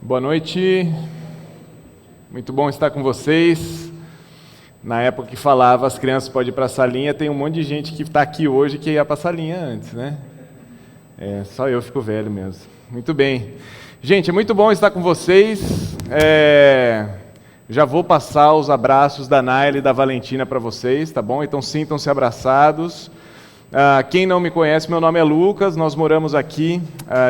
Boa noite, muito bom estar com vocês. Na época que falava as crianças podem ir para a salinha, tem um monte de gente que está aqui hoje que ia para a salinha antes, né? Só eu fico velho mesmo. Muito bem. Gente, é muito bom estar com vocês. Já vou passar os abraços da Naila e da Valentina para vocês, tá bom? Então sintam-se abraçados. Quem não me conhece, meu nome é Lucas, nós moramos aqui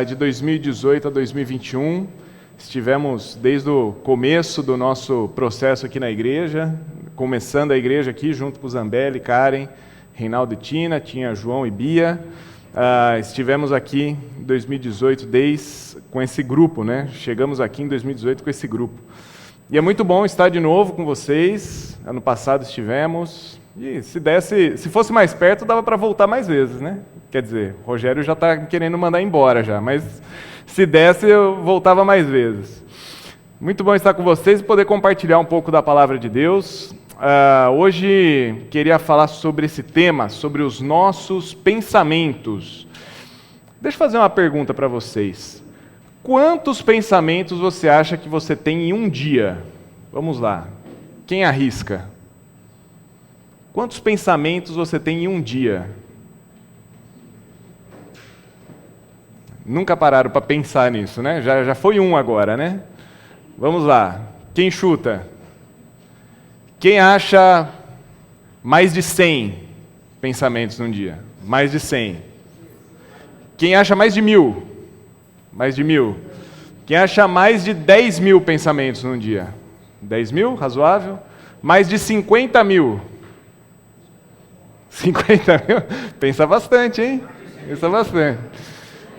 de 2018 a 2021. Estivemos desde o começo do nosso processo aqui na igreja, começando a igreja aqui junto com Zambelli, Karen, Reinaldo e Tina, tinha João e Bia. Estivemos aqui em 2018 com esse grupo, né? Chegamos aqui em 2018 com esse grupo. E é muito bom estar de novo com vocês. Ano passado estivemos. E se fosse mais perto, dava para voltar mais vezes, né? Quer dizer, o Rogério já está querendo mandar embora já, mas se desse, eu voltava mais vezes. Muito bom estar com vocês e poder compartilhar um pouco da palavra de Deus. Hoje queria falar sobre esse tema, sobre os nossos pensamentos. Deixa eu fazer uma pergunta para vocês. Quantos pensamentos você acha que você tem em um dia? Vamos lá. Quem arrisca? Quantos pensamentos você tem em um dia? Nunca pararam para pensar nisso, né? Já foi um agora, né? Vamos lá. Quem chuta? Quem acha mais de 100 pensamentos num dia? Mais de 100. Quem acha mais de 1.000? Mais de 1.000. Quem acha mais de 10.000 pensamentos num dia? 10.000? Razoável? Mais de 50.000? 50.000? Pensa bastante, hein? Pensa bastante.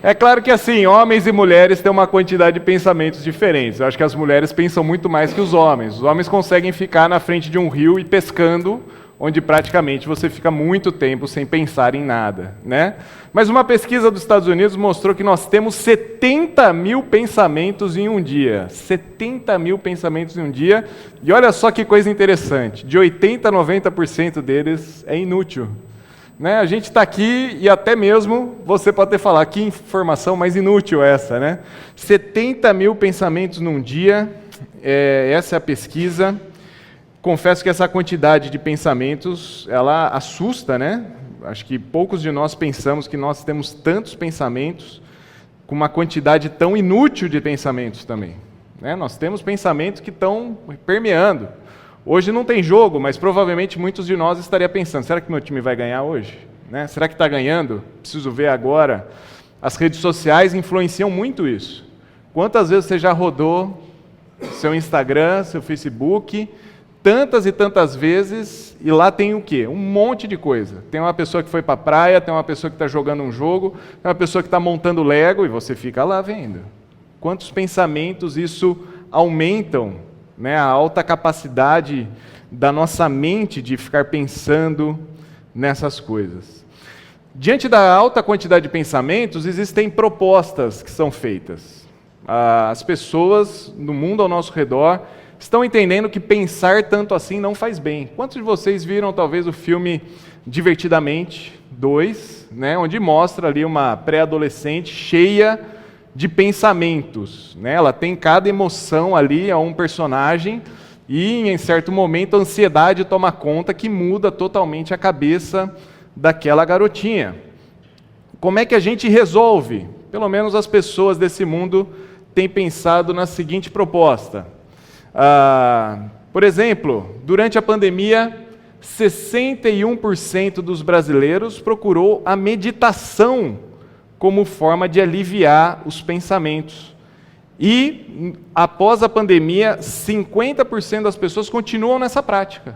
É claro que assim, homens e mulheres têm uma quantidade de pensamentos diferentes. Eu acho que as mulheres pensam muito mais que os homens. Os homens conseguem ficar na frente de um rio e pescando, onde praticamente você fica muito tempo sem pensar em nada, né? Mas uma pesquisa dos Estados Unidos mostrou que nós temos 70.000 pensamentos em um dia. 70.000 pensamentos em um dia. E olha só que coisa interessante, de 80% a 90% deles é inútil. Né? A gente está aqui e até mesmo você pode até falar, que informação mais inútil essa, né? 70.000 pensamentos num dia, essa é a pesquisa. Confesso que essa quantidade de pensamentos, ela assusta, né? Acho que poucos de nós pensamos que nós temos tantos pensamentos com uma quantidade tão inútil de pensamentos também. Né? Nós temos pensamentos que estão permeando. Hoje não tem jogo, mas provavelmente muitos de nós estariam pensando, será que meu time vai ganhar hoje? Né? Será que está ganhando? Preciso ver agora. As redes sociais influenciam muito isso. Quantas vezes você já rodou seu Instagram, seu Facebook, tantas e tantas vezes, e lá tem o quê? Um monte de coisa. Tem uma pessoa que foi para a praia, tem uma pessoa que está jogando um jogo, tem uma pessoa que está montando Lego, e você fica lá vendo. Quantos pensamentos isso aumentam, né, a alta capacidade da nossa mente de ficar pensando nessas coisas. Diante da alta quantidade de pensamentos, existem propostas que são feitas. As pessoas no mundo ao nosso redor estão entendendo que pensar tanto assim não faz bem. Quantos de vocês viram talvez o filme Divertidamente 2, né, onde mostra ali uma pré-adolescente cheia de pensamentos, né? Ela tem cada emoção ali a um personagem e em certo momento a ansiedade toma conta que muda totalmente a cabeça daquela garotinha. Como é que a gente resolve? Pelo menos as pessoas desse mundo têm pensado na seguinte proposta. Por exemplo, durante a pandemia, 61% dos brasileiros procurou a meditação como forma de aliviar os pensamentos. E, após a pandemia, 50% das pessoas continuam nessa prática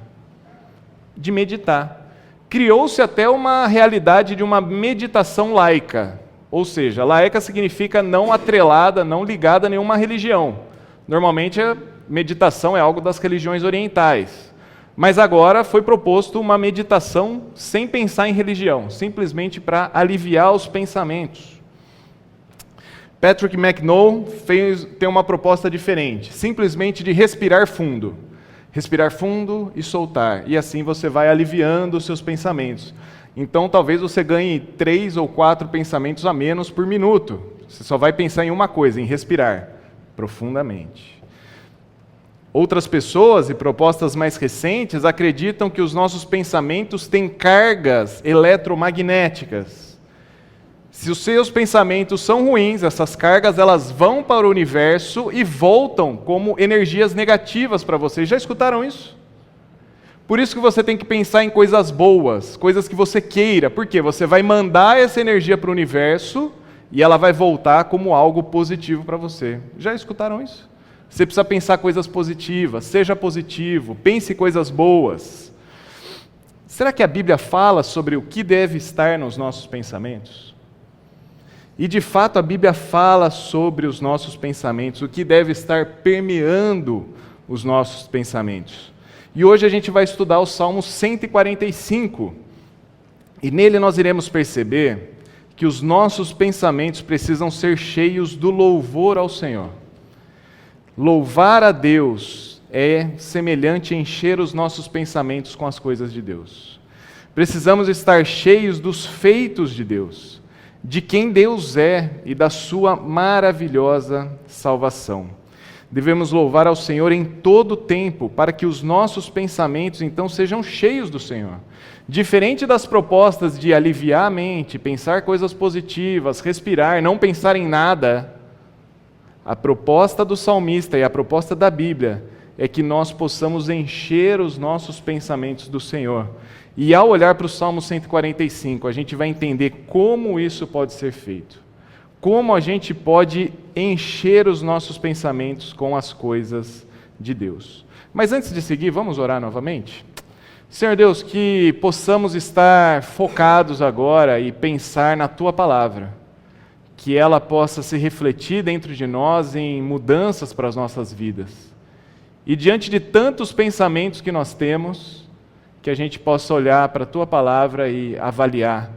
de meditar. Criou-se até uma realidade de uma meditação laica, ou seja, laica significa não atrelada, não ligada a nenhuma religião. Normalmente a meditação é algo das religiões orientais. Mas agora foi proposto uma meditação sem pensar em religião, simplesmente para aliviar os pensamentos. Patrick McNoll tem uma proposta diferente, simplesmente de respirar fundo. Respirar fundo e soltar, e assim você vai aliviando os seus pensamentos. Então talvez você ganhe 3 ou 4 pensamentos a menos por minuto. Você só vai pensar em uma coisa, em respirar. Profundamente. Outras pessoas e propostas mais recentes acreditam que os nossos pensamentos têm cargas eletromagnéticas. Se os seus pensamentos são ruins, essas cargas elas vão para o universo e voltam como energias negativas para vocês. Já escutaram isso? Por isso que você tem que pensar em coisas boas, coisas que você queira. Por quê? Você vai mandar essa energia para o universo e ela vai voltar como algo positivo para você. Já escutaram isso? Você precisa pensar coisas positivas, seja positivo, pense coisas boas. Será que a Bíblia fala sobre o que deve estar nos nossos pensamentos? E de fato a Bíblia fala sobre os nossos pensamentos, o que deve estar permeando os nossos pensamentos. E hoje a gente vai estudar o Salmo 145. E nele nós iremos perceber que os nossos pensamentos precisam ser cheios do louvor ao Senhor. Louvar a Deus é semelhante a encher os nossos pensamentos com as coisas de Deus. Precisamos estar cheios dos feitos de Deus, de quem Deus é e da sua maravilhosa salvação. Devemos louvar ao Senhor em todo o tempo, para que os nossos pensamentos então sejam cheios do Senhor. Diferente das propostas de aliviar a mente, pensar coisas positivas, respirar, não pensar em nada, a proposta do salmista e a proposta da Bíblia é que nós possamos encher os nossos pensamentos do Senhor. E ao olhar para o Salmo 145, a gente vai entender como isso pode ser feito. Como a gente pode encher os nossos pensamentos com as coisas de Deus. Mas antes de seguir, vamos orar novamente? Senhor Deus, que possamos estar focados agora e pensar na Tua Palavra. Que ela possa se refletir dentro de nós em mudanças para as nossas vidas. E diante de tantos pensamentos que nós temos, que a gente possa olhar para a Tua Palavra e avaliar,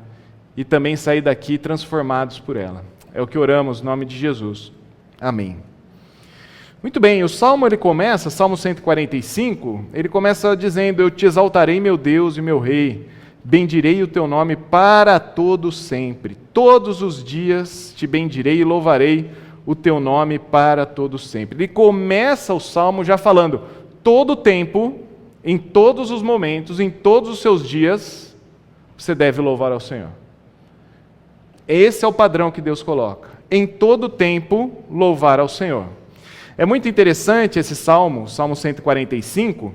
e também sair daqui transformados por ela. É o que oramos, em nome de Jesus. Amém. Muito bem, o Salmo Salmo 145, ele começa dizendo: Eu te exaltarei, meu Deus e meu Rei, bendirei o teu nome para todo sempre. Todos os dias te bendirei e louvarei o teu nome para todo sempre. Ele começa o Salmo já falando, todo o tempo, em todos os momentos, em todos os seus dias, você deve louvar ao Senhor. Esse é o padrão que Deus coloca. Em todo o tempo, louvar ao Senhor. É muito interessante esse Salmo, Salmo 145,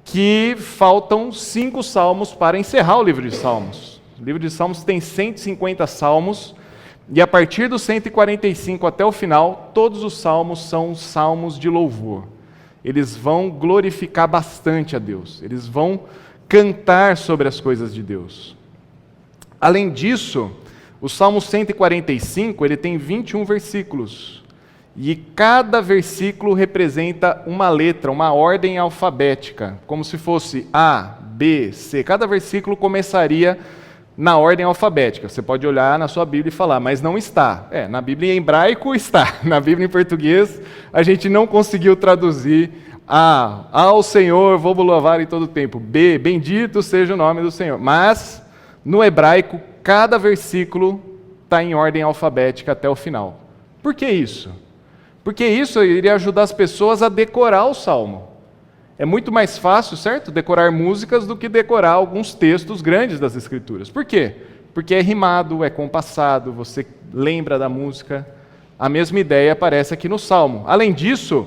que faltam 5 salmos para encerrar o livro de Salmos. O livro de Salmos tem 150 salmos, e a partir do 145 até o final, todos os salmos são salmos de louvor. Eles vão glorificar bastante a Deus, eles vão cantar sobre as coisas de Deus. Além disso, o Salmo 145 ele tem 21 versículos, e cada versículo representa uma letra, uma ordem alfabética, como se fosse A, B, C. Cada versículo começaria na ordem alfabética. Você pode olhar na sua Bíblia e falar, mas não está. Na Bíblia em hebraico está. Na Bíblia em português, a gente não conseguiu traduzir A, ao Senhor vou louvar em todo o tempo. B, bendito seja o nome do Senhor. Mas, no hebraico, cada versículo está em ordem alfabética até o final. Por que isso? Porque isso iria ajudar as pessoas a decorar o Salmo. É muito mais fácil, certo? Decorar músicas do que decorar alguns textos grandes das Escrituras. Por quê? Porque é rimado, é compassado, você lembra da música. A mesma ideia aparece aqui no Salmo. Além disso,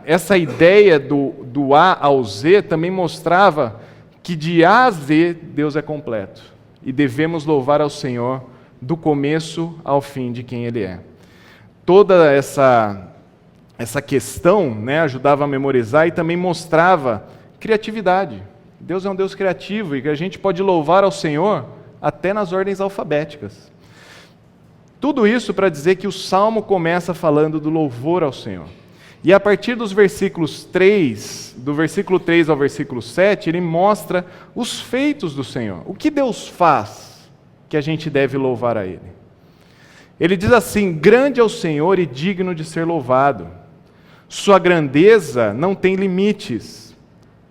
essa ideia do A ao Z também mostrava que de A a Z Deus é completo. E devemos louvar ao Senhor do começo ao fim de quem Ele é. Toda essa questão ajudava a memorizar e também mostrava criatividade. Deus é um Deus criativo e que a gente pode louvar ao Senhor até nas ordens alfabéticas. Tudo isso para dizer que o Salmo começa falando do louvor ao Senhor. E a partir dos versículos 3, do versículo 3 ao versículo 7, ele mostra os feitos do Senhor. O que Deus faz que a gente deve louvar a Ele? Ele diz assim, grande é o Senhor e digno de ser louvado. Sua grandeza não tem limites.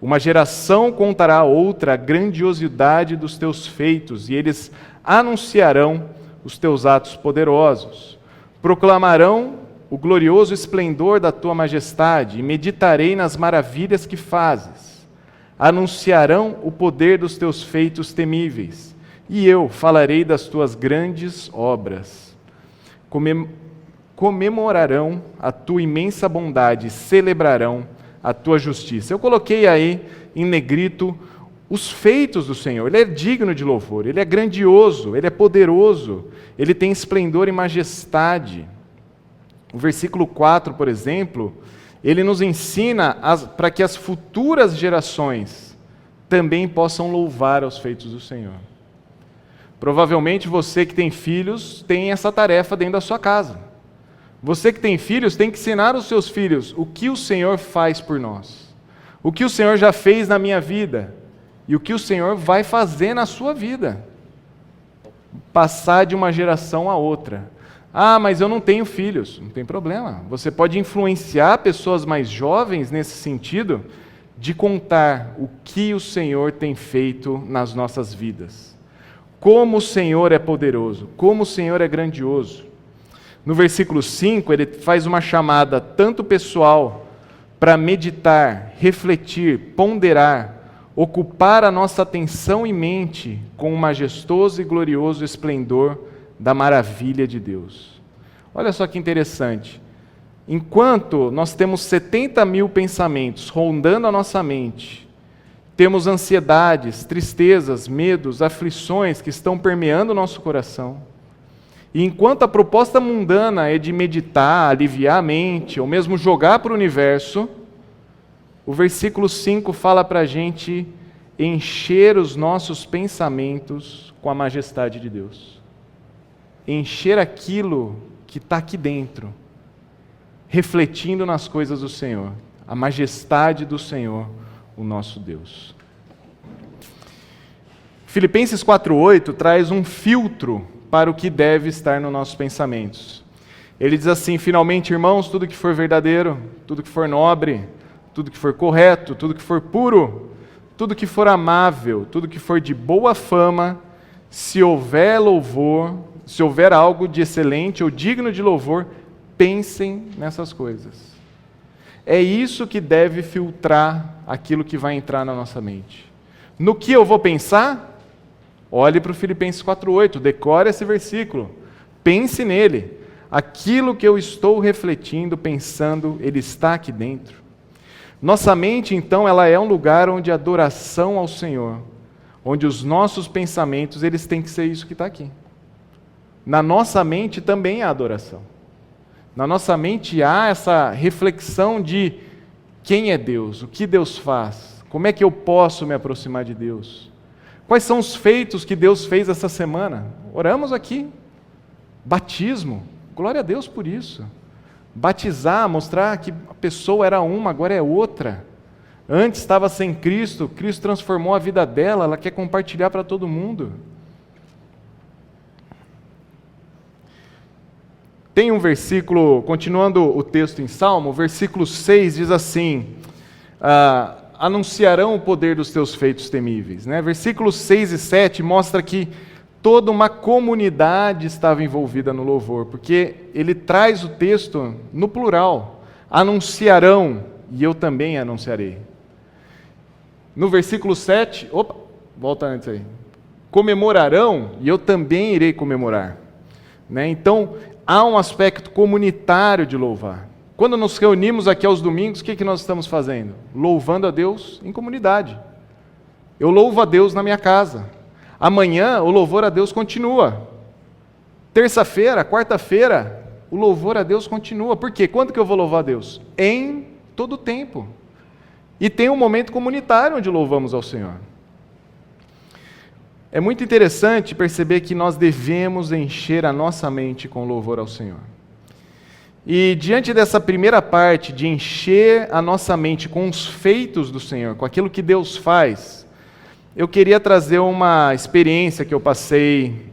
Uma geração contará a outra a grandiosidade dos teus feitos, e eles anunciarão os teus atos poderosos. Proclamarão o glorioso esplendor da tua majestade e meditarei nas maravilhas que fazes. Anunciarão o poder dos teus feitos temíveis, e eu falarei das tuas grandes obras. Comemorarão a tua imensa bondade, celebrarão a tua justiça. Eu coloquei aí em negrito os feitos do Senhor. Ele é digno de louvor, Ele é grandioso, Ele é poderoso, Ele tem esplendor e majestade. O versículo 4, por exemplo, ele nos ensina para que as futuras gerações também possam louvar os feitos do Senhor. Provavelmente você que tem filhos tem essa tarefa dentro da sua casa. Você que tem filhos tem que ensinar os seus filhos o que o Senhor faz por nós, o que o Senhor já fez na minha vida e o que o Senhor vai fazer na sua vida. Passar de uma geração a outra. Ah, mas eu não tenho filhos. Não tem problema. Você pode influenciar pessoas mais jovens nesse sentido de contar o que o Senhor tem feito nas nossas vidas. Como o Senhor é poderoso, como o Senhor é grandioso. No versículo 5, ele faz uma chamada tanto pessoal para meditar, refletir, ponderar, ocupar a nossa atenção e mente com o majestoso e glorioso esplendor da maravilha de Deus. Olha só que interessante. Enquanto nós temos 70 mil pensamentos rondando a nossa mente, temos ansiedades, tristezas, medos, aflições que estão permeando o nosso coração, e enquanto a proposta mundana é de meditar, aliviar a mente, ou mesmo jogar para o universo, o versículo 5 fala para a gente encher os nossos pensamentos com a majestade de Deus. Encher aquilo que está aqui dentro, refletindo nas coisas do Senhor, a majestade do Senhor, o nosso Deus. Filipenses 4:8 traz um filtro para o que deve estar nos nossos pensamentos. Ele diz assim: finalmente, irmãos, tudo que for verdadeiro, tudo que for nobre, tudo que for correto, tudo que for puro, tudo que for amável, tudo que for de boa fama, se houver louvor, se houver algo de excelente ou digno de louvor, pensem nessas coisas. É isso que deve filtrar aquilo que vai entrar na nossa mente. No que eu vou pensar? Olhe para o Filipenses 4:8, decore esse versículo, pense nele. Aquilo que eu estou refletindo, pensando, ele está aqui dentro. Nossa mente, então, ela é um lugar onde a adoração ao Senhor, onde os nossos pensamentos, eles têm que ser isso que está aqui. Na nossa mente também há adoração. Na nossa mente há essa reflexão de quem é Deus, o que Deus faz, como é que eu posso me aproximar de Deus. Quais são os feitos que Deus fez essa semana? Oramos aqui. Batismo. Glória a Deus por isso. Batizar, mostrar que a pessoa era uma, agora é outra. Antes estava sem Cristo, Cristo transformou a vida dela, ela quer compartilhar para todo mundo. Tem um versículo, continuando o texto em Salmo, o versículo 6 diz assim: anunciarão o poder dos teus feitos temíveis. Versículos 6 e 7 mostra que toda uma comunidade estava envolvida no louvor, porque ele traz o texto no plural. Anunciarão, e eu também anunciarei. No versículo 7, volta antes aí. Comemorarão, e eu também irei comemorar. Então, há um aspecto comunitário de louvar. Quando nos reunimos aqui aos domingos, o que nós estamos fazendo? Louvando a Deus em comunidade. Eu louvo a Deus na minha casa. Amanhã, o louvor a Deus continua. Terça-feira, quarta-feira, o louvor a Deus continua. Por quê? Quando que eu vou louvar a Deus? Em todo o tempo. E tem um momento comunitário onde louvamos ao Senhor. É muito interessante perceber que nós devemos encher a nossa mente com louvor ao Senhor. E diante dessa primeira parte de encher a nossa mente com os feitos do Senhor, com aquilo que Deus faz, eu queria trazer uma experiência que eu passei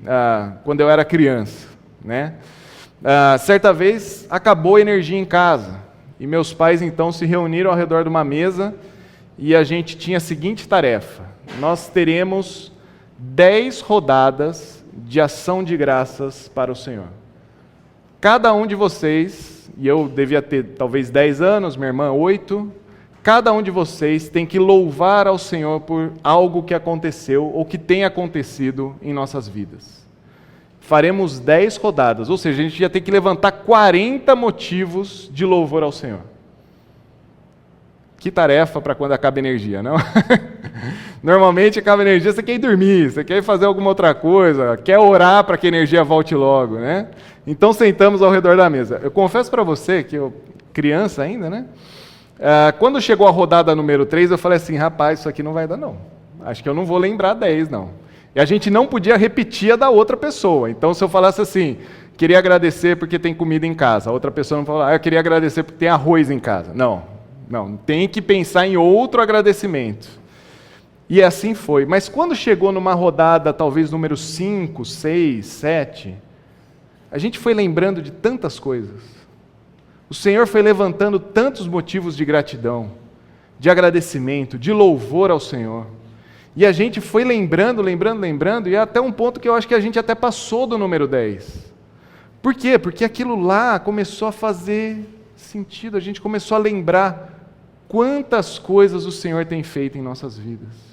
quando eu era criança. Certa vez acabou a energia em casa, e meus pais então se reuniram ao redor de uma mesa, e a gente tinha a seguinte tarefa: nós teremos 10 rodadas de ação de graças para o Senhor. Cada um de vocês e eu devia ter talvez 10 anos, minha irmã 8, cada um de vocês tem que louvar ao Senhor por algo que aconteceu ou que tem acontecido em nossas vidas. Faremos 10 rodadas, ou seja, a gente ia ter que levantar 40 motivos de louvor ao Senhor. Que tarefa para quando acaba a energia, não? Normalmente acaba a energia, você quer ir dormir, você quer ir fazer alguma outra coisa, quer orar para que a energia volte logo, né? Então sentamos ao redor da mesa. Eu confesso para você que eu, criança ainda, né? Quando chegou a rodada número 3, eu falei assim, rapaz, isso aqui não vai dar não. Acho que eu não vou lembrar 10 não. E a gente não podia repetir a da outra pessoa. Então se eu falasse assim, queria agradecer porque tem comida em casa, a outra pessoa não falou, eu queria agradecer porque tem arroz em casa. Não, tem que pensar em outro agradecimento. E assim foi. Mas quando chegou numa rodada, talvez número 5, 6, 7, a gente foi lembrando de tantas coisas. O Senhor foi levantando tantos motivos de gratidão, de agradecimento, de louvor ao Senhor. E a gente foi lembrando, e até um ponto que eu acho que a gente até passou do número 10. Por quê? Porque aquilo lá começou a fazer sentido, a gente começou a lembrar quantas coisas o Senhor tem feito em nossas vidas.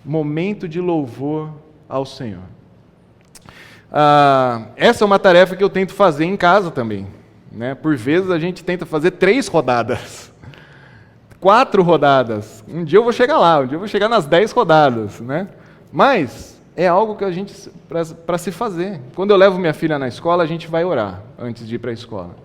Momento de louvor ao Senhor. Essa é uma tarefa que eu tento fazer em casa também, né? Por vezes a gente tenta fazer 3 rodadas, 4 rodadas. Um dia eu vou chegar lá, um dia eu vou chegar nas 10 rodadas, né? Mas é algo que a gente para se fazer. Quando eu levo minha filha na escola, a gente vai orar antes de ir para a escola.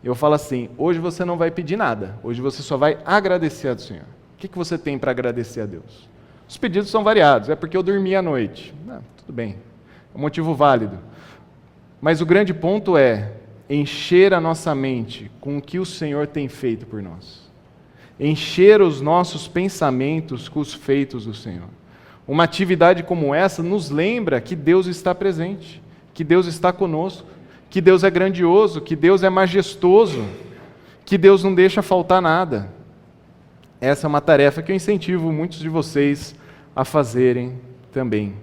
Eu falo assim, hoje você não vai pedir nada, hoje você só vai agradecer ao Senhor. O que você tem para agradecer a Deus? Os pedidos são variados, é porque eu dormi à noite. Tudo bem, é um motivo válido. Mas o grande ponto é encher a nossa mente com o que o Senhor tem feito por nós. Encher os nossos pensamentos com os feitos do Senhor. Uma atividade como essa nos lembra que Deus está presente, que Deus está conosco, que Deus é grandioso, que Deus é majestoso, que Deus não deixa faltar nada. Essa é uma tarefa que eu incentivo muitos de vocês a fazerem também.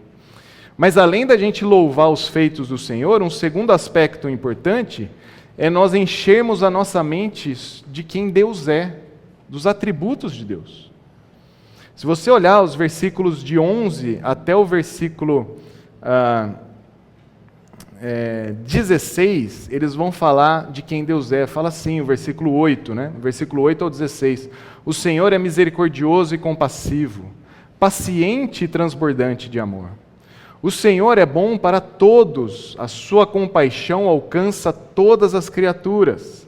Mas além da gente louvar os feitos do Senhor, um segundo aspecto importante é nós enchermos a nossa mente de quem Deus é, dos atributos de Deus. Se você olhar os versículos de 11 até o versículo 16, eles vão falar de quem Deus é. Fala assim, o versículo 8, né? Versículo 8 ao 16. O Senhor é misericordioso e compassivo, paciente e transbordante de amor. O Senhor é bom para todos, a sua compaixão alcança todas as criaturas.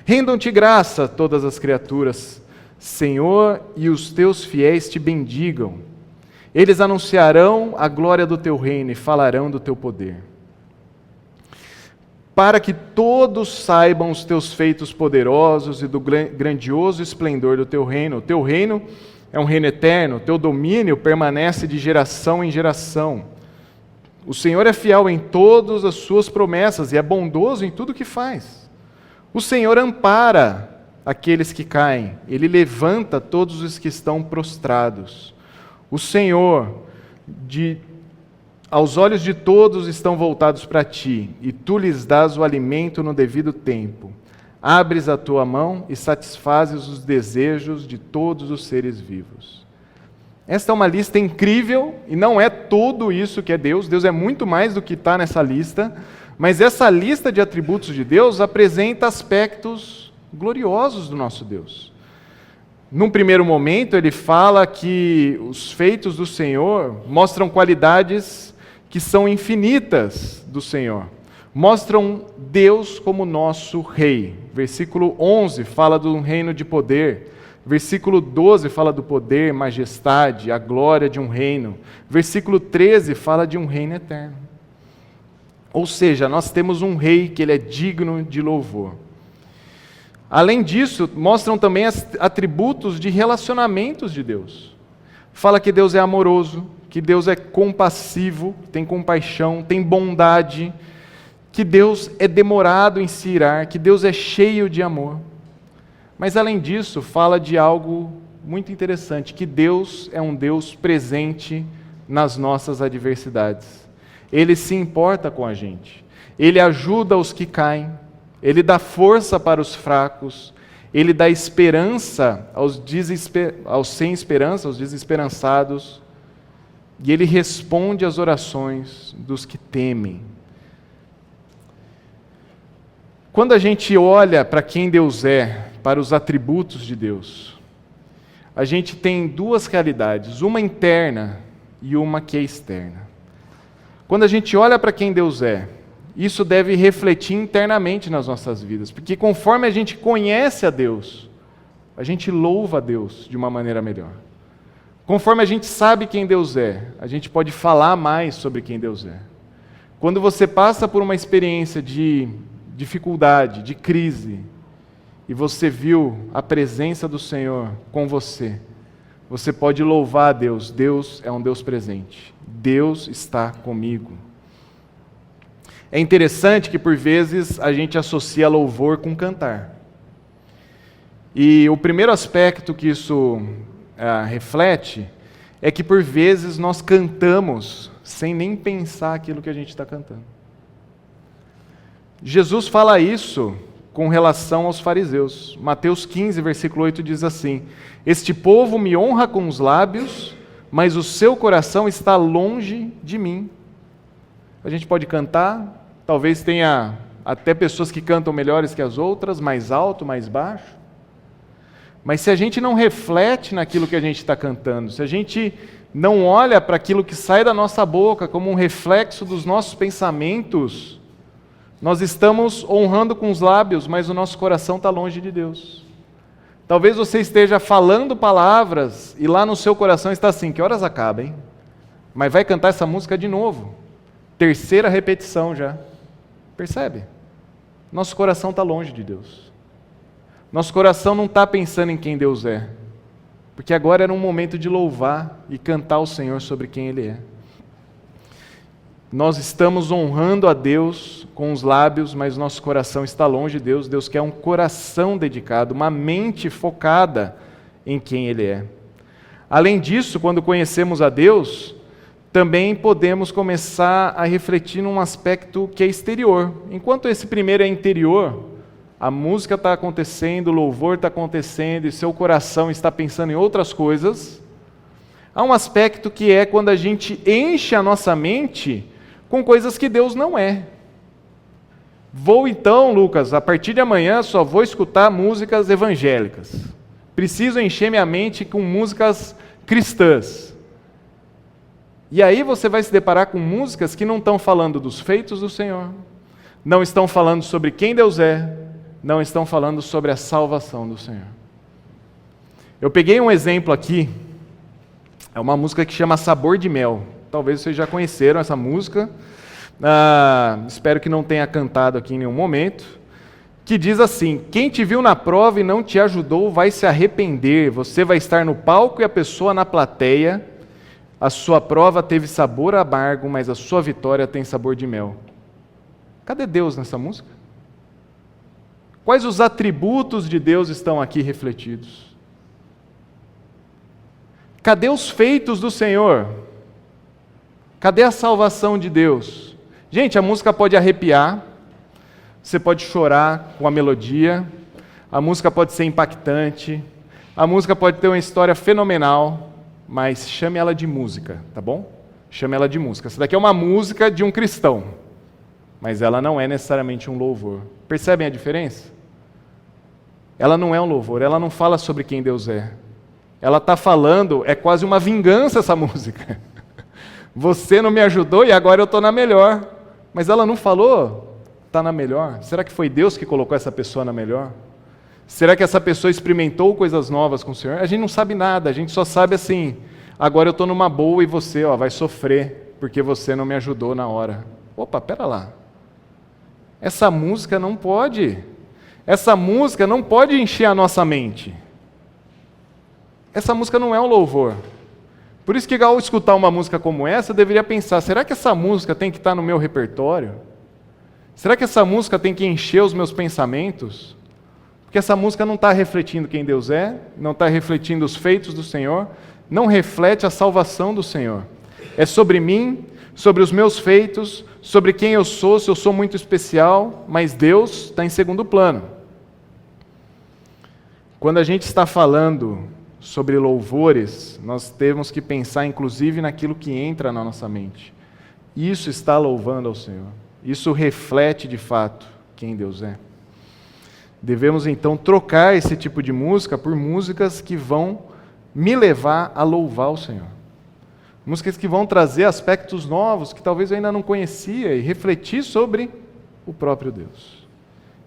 Rendam-te graça todas as criaturas, Senhor, e os teus fiéis te bendigam. Eles anunciarão a glória do teu reino e falarão do teu poder. Para que todos saibam os teus feitos poderosos e do grandioso esplendor do teu reino. O teu reino é um reino eterno, o teu domínio permanece de geração em geração. O Senhor é fiel em todas as suas promessas e é bondoso em tudo que faz. O Senhor ampara aqueles que caem, Ele levanta todos os que estão prostrados. O Senhor, aos olhos de todos estão voltados para ti, e tu lhes dás o alimento no devido tempo. Abres a tua mão e satisfazes os desejos de todos os seres vivos. Esta é uma lista incrível, e não é tudo isso que é Deus. Deus é muito mais do que está nessa lista, mas essa lista de atributos de Deus apresenta aspectos gloriosos do nosso Deus. Num primeiro momento, ele fala que os feitos do Senhor mostram qualidades que são infinitas do Senhor. Mostram Deus como nosso Rei. Versículo 11 fala de um reino de poder. Versículo 12 fala do poder, majestade, a glória de um reino. Versículo 13 fala de um reino eterno. Ou seja, nós temos um Rei que ele é digno de louvor. Além disso, mostram também atributos de relacionamentos de Deus. Fala que Deus é amoroso, que Deus é compassivo, tem compaixão, tem bondade, que Deus é demorado em se irar, que Deus é cheio de amor. Mas além disso, fala de algo muito interessante, que Deus é um Deus presente nas nossas adversidades. Ele se importa com a gente. Ele ajuda os que caem. Ele dá força para os fracos, Ele dá esperança aos sem esperança, aos desesperançados, e Ele responde às orações dos que temem. Quando a gente olha para quem Deus é, para os atributos de Deus, a gente tem duas realidades, uma interna e uma que é externa. Quando a gente olha para quem Deus é, isso deve refletir internamente nas nossas vidas, porque conforme a gente conhece a Deus, a gente louva a Deus de uma maneira melhor. Conforme a gente sabe quem Deus é, a gente pode falar mais sobre quem Deus é. Quando você passa por uma experiência de dificuldade, de crise, e você viu a presença do Senhor com você, você pode louvar a Deus. Deus é um Deus presente. Deus está comigo. É interessante que por vezes a gente associa louvor com cantar. E o primeiro aspecto que isso reflete é que por vezes nós cantamos sem nem pensar aquilo que a gente está cantando. Jesus fala isso com relação aos fariseus. Mateus 15, versículo 8 diz assim: este povo me honra com os lábios, mas o seu coração está longe de mim. A gente pode cantar, talvez tenha até pessoas que cantam melhores que as outras, mais alto, mais baixo, mas se a gente não reflete naquilo que a gente está cantando, se a gente não olha para aquilo que sai da nossa boca como um reflexo dos nossos pensamentos, nós estamos honrando com os lábios, mas o nosso coração está longe de Deus. Talvez você esteja falando palavras e lá no seu coração está assim: que horas acaba, hein? Mas vai cantar essa música de novo. Terceira repetição já. Percebe? Nosso coração está longe de Deus. Nosso coração não está pensando em quem Deus é. Porque agora era um momento de louvar e cantar ao Senhor sobre quem Ele é. Nós estamos honrando a Deus com os lábios, mas nosso coração está longe de Deus. Deus quer um coração dedicado, uma mente focada em quem Ele é. Além disso, quando conhecemos a Deus, também podemos começar a refletir num aspecto que é exterior. Enquanto esse primeiro é interior, a música está acontecendo, o louvor está acontecendo e seu coração está pensando em outras coisas, há um aspecto que é quando a gente enche a nossa mente com coisas que Deus não é. Vou então, Lucas, a partir de amanhã só vou escutar músicas evangélicas. Preciso encher minha mente com músicas cristãs. E aí você vai se deparar com músicas que não estão falando dos feitos do Senhor, não estão falando sobre quem Deus é, não estão falando sobre a salvação do Senhor. Eu peguei um exemplo aqui, é uma música que chama Sabor de Mel. Talvez vocês já conheceram essa música, espero que não tenha cantado aqui em nenhum momento, que diz assim: quem te viu na prova e não te ajudou vai se arrepender, você vai estar no palco e a pessoa na plateia, a sua prova teve sabor amargo, mas a sua vitória tem sabor de mel. Cadê Deus nessa música? Quais os atributos de Deus estão aqui refletidos? Cadê os feitos do Senhor? Cadê a salvação de Deus? Gente, a música pode arrepiar, você pode chorar com a melodia, a música pode ser impactante, a música pode ter uma história fenomenal, mas chame ela de música, tá bom? Chame ela de música. Essa daqui é uma música de um cristão, mas ela não é necessariamente um louvor. Percebem a diferença? Ela não é um louvor, ela não fala sobre quem Deus é. Ela está falando, é quase uma vingança essa música. Você não me ajudou e agora eu estou na melhor. Mas ela não falou, está na melhor. Será que foi Deus que colocou essa pessoa na melhor? Será que essa pessoa experimentou coisas novas com o Senhor? A gente não sabe nada, a gente só sabe assim: agora eu estou numa boa e você vai sofrer, porque você não me ajudou na hora. Opa, pera lá. Essa música não pode encher a nossa mente. Essa música não é um louvor. Por isso que ao escutar uma música como essa, eu deveria pensar: será que essa música tem que estar no meu repertório? Será que essa música tem que encher os meus pensamentos? Porque essa música não está refletindo quem Deus é, não está refletindo os feitos do Senhor, não reflete a salvação do Senhor. É sobre mim, sobre os meus feitos, sobre quem eu sou, se eu sou muito especial, mas Deus está em segundo plano. Quando a gente está falando sobre louvores, nós temos que pensar inclusive naquilo que entra na nossa mente. Isso está louvando ao Senhor. Isso reflete de fato quem Deus é. Devemos então trocar esse tipo de música por músicas que vão me levar a louvar o Senhor. Músicas que vão trazer aspectos novos que talvez eu ainda não conhecia e refletir sobre o próprio Deus.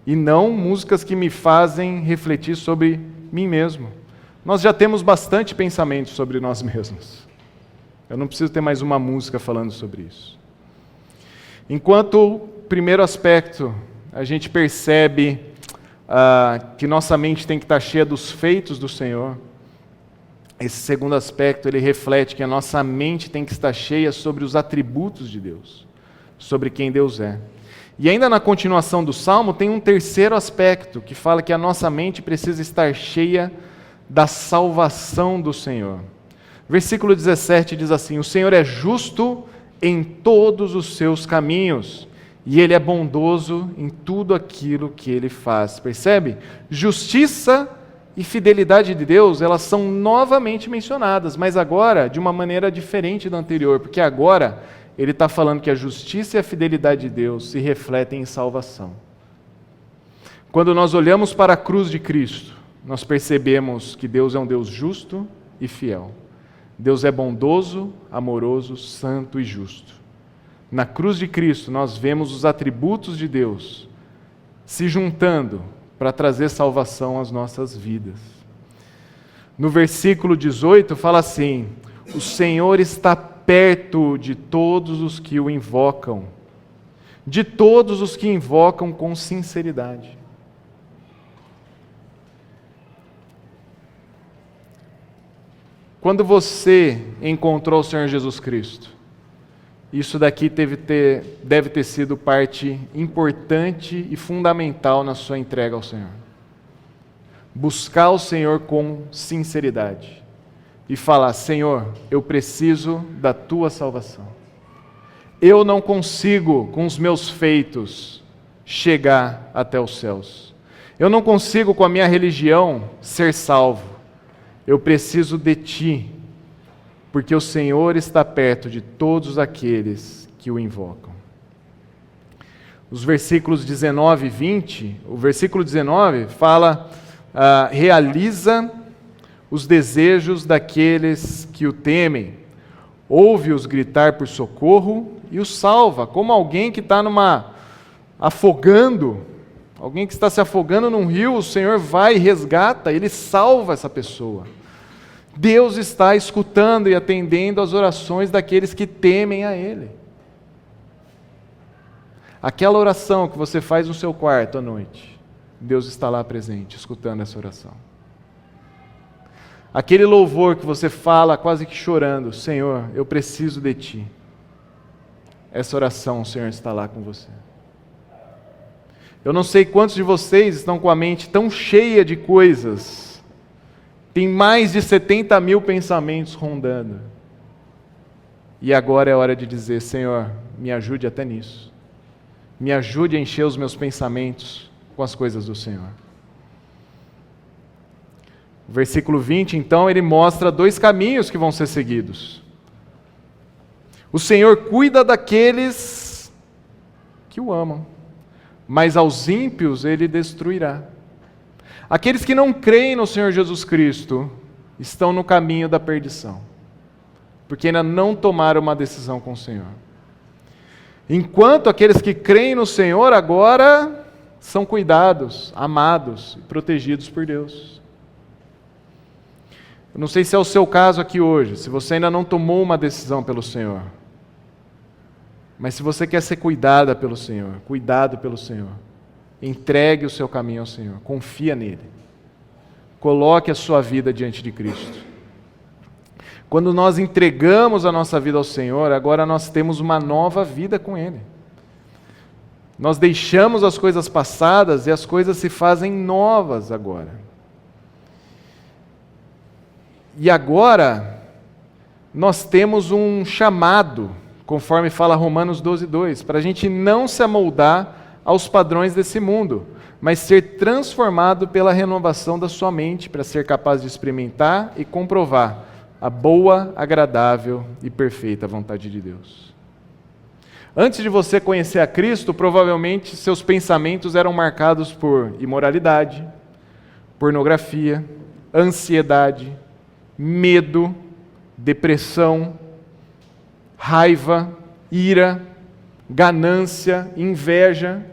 E não músicas que me fazem refletir sobre mim mesmo. Nós já temos bastante pensamento sobre nós mesmos. Eu não preciso ter mais uma música falando sobre isso. Enquanto, primeiro aspecto, a gente percebe que nossa mente tem que estar cheia dos feitos do Senhor. Esse segundo aspecto, ele reflete que a nossa mente tem que estar cheia sobre os atributos de Deus, sobre quem Deus é. E ainda na continuação do Salmo, tem um terceiro aspecto, que fala que a nossa mente precisa estar cheia da salvação do Senhor. Versículo 17 diz assim: o Senhor é justo em todos os seus caminhos, e Ele é bondoso em tudo aquilo que Ele faz. Percebe? Justiça e fidelidade de Deus, elas são novamente mencionadas, mas agora de uma maneira diferente da anterior, porque agora Ele está falando que a justiça e a fidelidade de Deus se refletem em salvação. Quando nós olhamos para a cruz de Cristo, nós percebemos que Deus é um Deus justo e fiel. Deus é bondoso, amoroso, santo e justo. Na cruz de Cristo, nós vemos os atributos de Deus se juntando para trazer salvação às nossas vidas. No versículo 18 fala assim: o Senhor está perto de todos os que o invocam, de todos os que invocam com sinceridade. Quando você encontrou o Senhor Jesus Cristo, isso daqui deve ter sido parte importante e fundamental na sua entrega ao Senhor. Buscar o Senhor com sinceridade e falar: Senhor, eu preciso da Tua salvação. Eu não consigo, com os meus feitos, chegar até os céus. Eu não consigo, com a minha religião, ser salvo. Eu preciso de Ti, porque o Senhor está perto de todos aqueles que o invocam. Os versículos 19 e 20, o versículo 19 fala, realiza os desejos daqueles que o temem, ouve-os gritar por socorro e os salva, como alguém que está alguém que está se afogando num rio, o Senhor vai e resgata, Ele salva essa pessoa. Deus está escutando e atendendo às orações daqueles que temem a Ele. Aquela oração que você faz no seu quarto à noite, Deus está lá presente, escutando essa oração. Aquele louvor que você fala quase que chorando: Senhor, eu preciso de Ti. Essa oração, o Senhor está lá com você. Eu não sei quantos de vocês estão com a mente tão cheia de coisas, tem mais de 70 mil pensamentos rondando. E agora é hora de dizer: Senhor, me ajude até nisso. Me ajude a encher os meus pensamentos com as coisas do Senhor. O versículo 20, então, ele mostra 2 caminhos que vão ser seguidos. O Senhor cuida daqueles que o amam, mas aos ímpios Ele destruirá. Aqueles que não creem no Senhor Jesus Cristo estão no caminho da perdição, porque ainda não tomaram uma decisão com o Senhor. Enquanto aqueles que creem no Senhor agora são cuidados, amados e protegidos por Deus. Eu não sei se é o seu caso aqui hoje, se você ainda não tomou uma decisão pelo Senhor. Mas se você quer ser cuidado pelo Senhor, entregue o seu caminho ao Senhor, confia nele. Coloque a sua vida diante de Cristo. Quando nós entregamos a nossa vida ao Senhor, agora nós temos uma nova vida com Ele. Nós deixamos as coisas passadas e as coisas se fazem novas agora. E agora nós temos um chamado conforme fala Romanos 12:2, para a gente não se amoldar aos padrões desse mundo, mas ser transformado pela renovação da sua mente, para ser capaz de experimentar e comprovar a boa, agradável e perfeita vontade de Deus. Antes de você conhecer a Cristo, provavelmente seus pensamentos eram marcados por imoralidade, pornografia, ansiedade, medo, depressão, raiva, ira, ganância, inveja.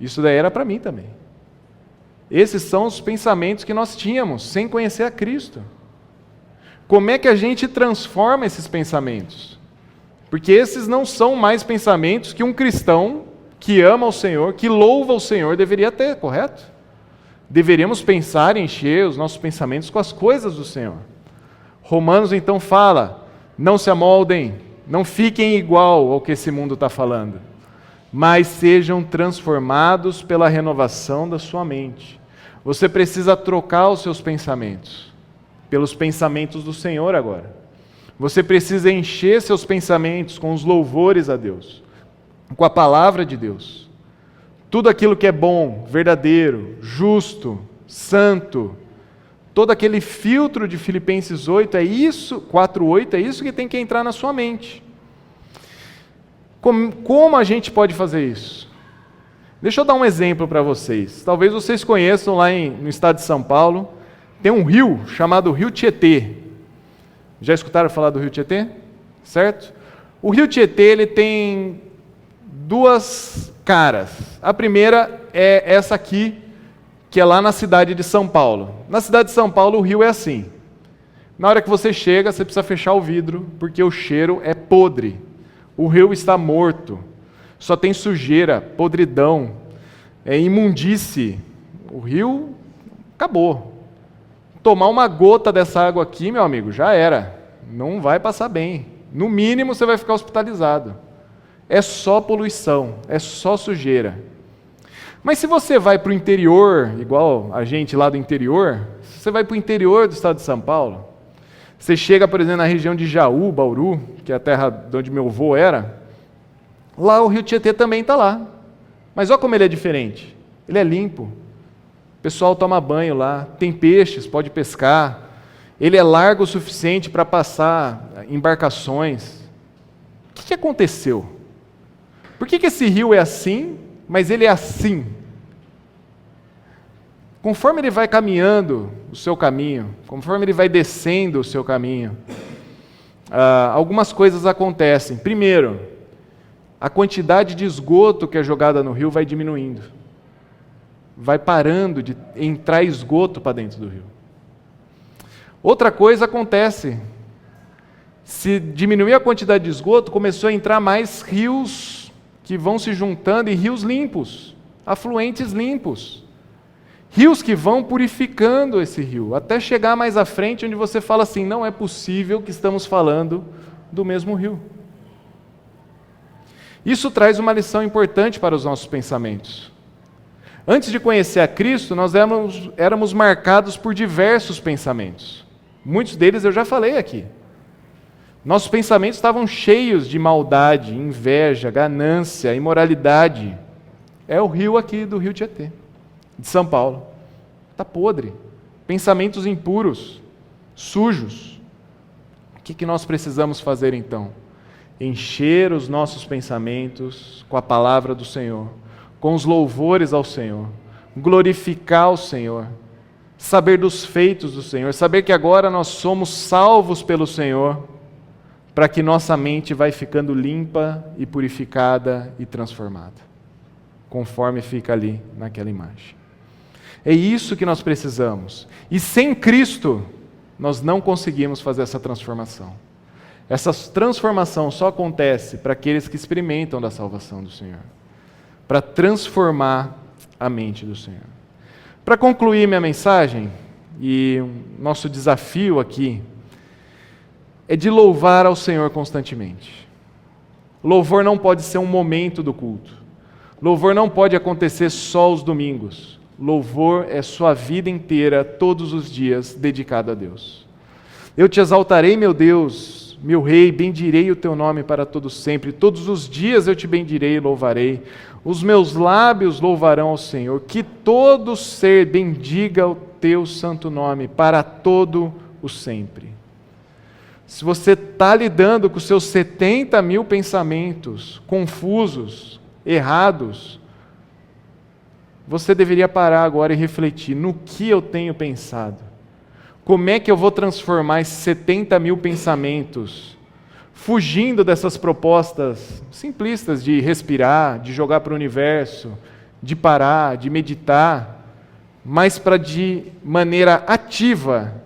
Isso daí era para mim também. Esses são os pensamentos que nós tínhamos sem conhecer a Cristo. Como é que a gente transforma esses pensamentos? Porque esses não são mais pensamentos que um cristão que ama o Senhor, que louva o Senhor, deveria ter, correto? Deveríamos pensar e encher os nossos pensamentos com as coisas do Senhor. Romanos então fala, não se amoldem, não fiquem igual ao que esse mundo está falando, mas sejam transformados pela renovação da sua mente. Você precisa trocar os seus pensamentos pelos pensamentos do Senhor agora. Você precisa encher seus pensamentos com os louvores a Deus, com a palavra de Deus. Tudo aquilo que é bom, verdadeiro, justo, santo, todo aquele filtro de Filipenses 8, 4:8, é isso que tem que entrar na sua mente. Como a gente pode fazer isso? Deixa eu dar um exemplo para vocês. Talvez vocês conheçam lá no estado de São Paulo, tem um rio chamado Rio Tietê. Já escutaram falar do Rio Tietê? Certo? O Rio Tietê ele tem duas caras. A primeira é essa aqui, que é lá na cidade de São Paulo. Na cidade de São Paulo, o rio é assim. Na hora que você chega, você precisa fechar o vidro, porque o cheiro é podre. O rio está morto. Só tem sujeira, podridão, imundície. O rio acabou. Tomar uma gota dessa água aqui, meu amigo, já era. Não vai passar bem. No mínimo, você vai ficar hospitalizado. É só poluição, é só sujeira. Mas se você vai para o interior, igual a gente lá do interior, se você vai para o interior do estado de São Paulo, você chega, por exemplo, na região de Jaú, Bauru, que é a terra de onde meu avô era, lá o Rio Tietê também está lá. Mas olha como ele é diferente. Ele é limpo. O pessoal toma banho lá, tem peixes, pode pescar. Ele é largo o suficiente para passar embarcações. O que aconteceu? Por que esse rio é assim, mas ele é assim? Conforme ele vai caminhando o seu caminho, conforme ele vai descendo o seu caminho, algumas coisas acontecem. Primeiro, a quantidade de esgoto que é jogada no rio vai diminuindo. Vai parando de entrar esgoto para dentro do rio. Outra coisa acontece. Se diminuir a quantidade de esgoto, começou a entrar mais rios que vão se juntando e rios limpos, afluentes limpos. Rios que vão purificando esse rio, até chegar mais à frente, onde você fala assim, não é possível que estamos falando do mesmo rio. Isso traz uma lição importante para os nossos pensamentos. Antes de conhecer a Cristo, nós éramos marcados por diversos pensamentos. Muitos deles eu já falei aqui. Nossos pensamentos estavam cheios de maldade, inveja, ganância, imoralidade. É o rio aqui do Rio Tietê, de São Paulo. Está podre. Pensamentos impuros, sujos. O que nós precisamos fazer então? Encher os nossos pensamentos com a palavra do Senhor, com os louvores ao Senhor, glorificar o Senhor, saber dos feitos do Senhor, saber que agora nós somos salvos pelo Senhor, para que nossa mente vai ficando limpa e purificada e transformada, conforme fica ali naquela imagem. É isso que nós precisamos. E sem Cristo, nós não conseguimos fazer essa transformação. Essa transformação só acontece para aqueles que experimentam da salvação do Senhor, para transformar a mente do Senhor. Para concluir minha mensagem, e nosso desafio aqui, é de louvar ao Senhor constantemente. Louvor não pode ser um momento do culto. Louvor não pode acontecer só os domingos. Louvor é sua vida inteira, todos os dias, dedicado a Deus. Eu te exaltarei, meu Deus, meu Rei, bendirei o teu nome para todo sempre. Todos os dias eu te bendirei e louvarei. Os meus lábios louvarão ao Senhor. Que todo ser bendiga o teu santo nome para todo o sempre. Se você está lidando com seus 70 mil pensamentos confusos, errados, você deveria parar agora e refletir no que eu tenho pensado. Como é que eu vou transformar esses 70 mil pensamentos, fugindo dessas propostas simplistas de respirar, de jogar para o universo, de parar, de meditar, mas para de maneira ativa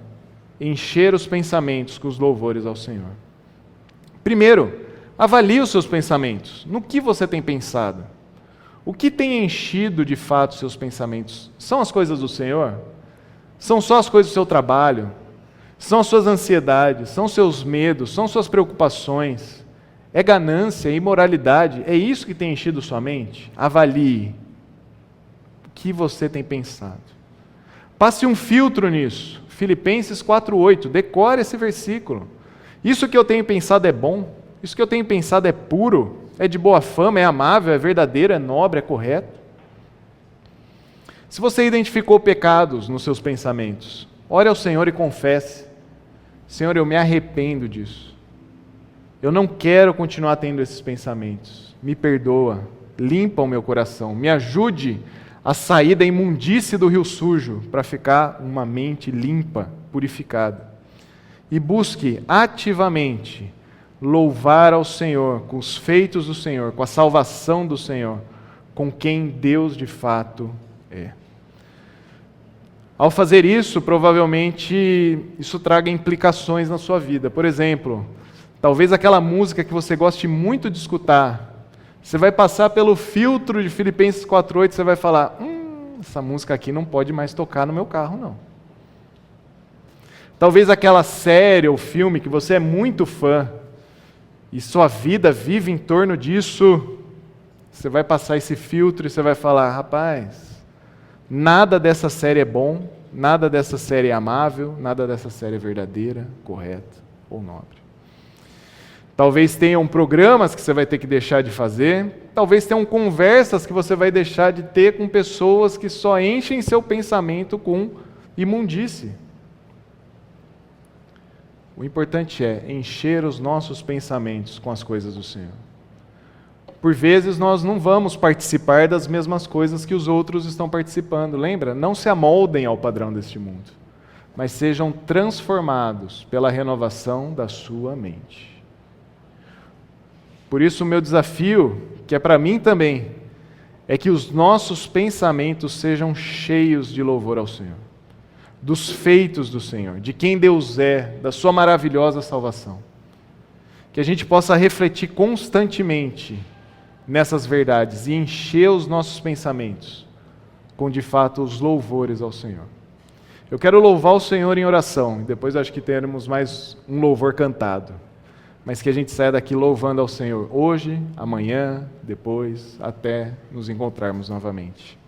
encher os pensamentos com os louvores ao Senhor. Primeiro, avalie os seus pensamentos. No que você tem pensado? O que tem enchido de fato os seus pensamentos? São as coisas do Senhor? São só as coisas do seu trabalho? São as suas ansiedades? São os seus medos? São suas preocupações? É ganância, é imoralidade? É isso que tem enchido sua mente? Avalie o que você tem pensado. Passe um filtro nisso. Filipenses 4:8, decore esse versículo. Isso que eu tenho pensado é bom? Isso que eu tenho pensado é puro? É de boa fama? É amável? É verdadeiro? É nobre? É correto? Se você identificou pecados nos seus pensamentos, ore ao Senhor e confesse: Senhor, eu me arrependo disso. Eu não quero continuar tendo esses pensamentos. Me perdoa, limpa o meu coração, me ajude a sair da imundície do rio sujo para ficar uma mente limpa, purificada. E busque ativamente louvar ao Senhor com os feitos do Senhor, com a salvação do Senhor, com quem Deus de fato é. Ao fazer isso, provavelmente isso traga implicações na sua vida. Por exemplo, talvez aquela música que você goste muito de escutar, você vai passar pelo filtro de Filipenses 4:8, você vai falar: essa música aqui não pode mais tocar no meu carro, não. Talvez aquela série ou filme que você é muito fã e sua vida vive em torno disso, você vai passar esse filtro e você vai falar: rapaz, nada dessa série é bom, nada dessa série é amável, nada dessa série é verdadeira, correta ou nobre. Talvez tenham programas que você vai ter que deixar de fazer, talvez tenham conversas que você vai deixar de ter com pessoas que só enchem seu pensamento com imundície. O importante é encher os nossos pensamentos com as coisas do Senhor. Por vezes nós não vamos participar das mesmas coisas que os outros estão participando. Lembra? Não se amoldem ao padrão deste mundo, mas sejam transformados pela renovação da sua mente. Por isso o meu desafio, que é para mim também, é que os nossos pensamentos sejam cheios de louvor ao Senhor, dos feitos do Senhor, de quem Deus é, da sua maravilhosa salvação. Que a gente possa refletir constantemente nessas verdades e encher os nossos pensamentos com, de fato, os louvores ao Senhor. Eu quero louvar o Senhor em oração, e depois acho que teremos mais um louvor cantado, mas que a gente saia daqui louvando ao Senhor hoje, amanhã, depois, até nos encontrarmos novamente.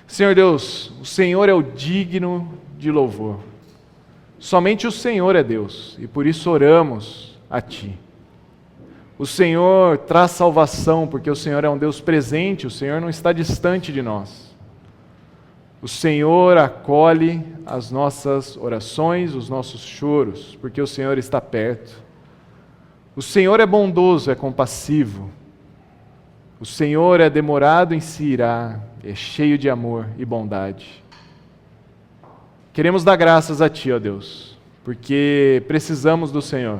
Senhor Deus, o Senhor é o digno de louvor. Somente o Senhor é Deus, e por isso oramos a Ti. O Senhor traz salvação, porque o Senhor é um Deus presente, o Senhor não está distante de nós. O Senhor acolhe as nossas orações, os nossos choros, porque o Senhor está perto. O Senhor é bondoso, é compassivo. O Senhor é demorado em se irar, é cheio de amor e bondade. Queremos dar graças a Ti, ó Deus, porque precisamos do Senhor.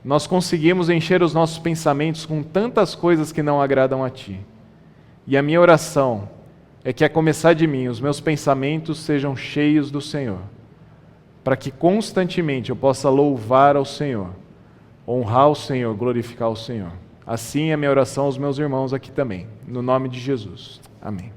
Nós conseguimos encher os nossos pensamentos com tantas coisas que não agradam a Ti. E a minha oração é que, a começar de mim, os meus pensamentos sejam cheios do Senhor, para que constantemente eu possa louvar ao Senhor, honrar o Senhor, glorificar o Senhor. Assim é a minha oração aos meus irmãos aqui também, no nome de Jesus. Amém.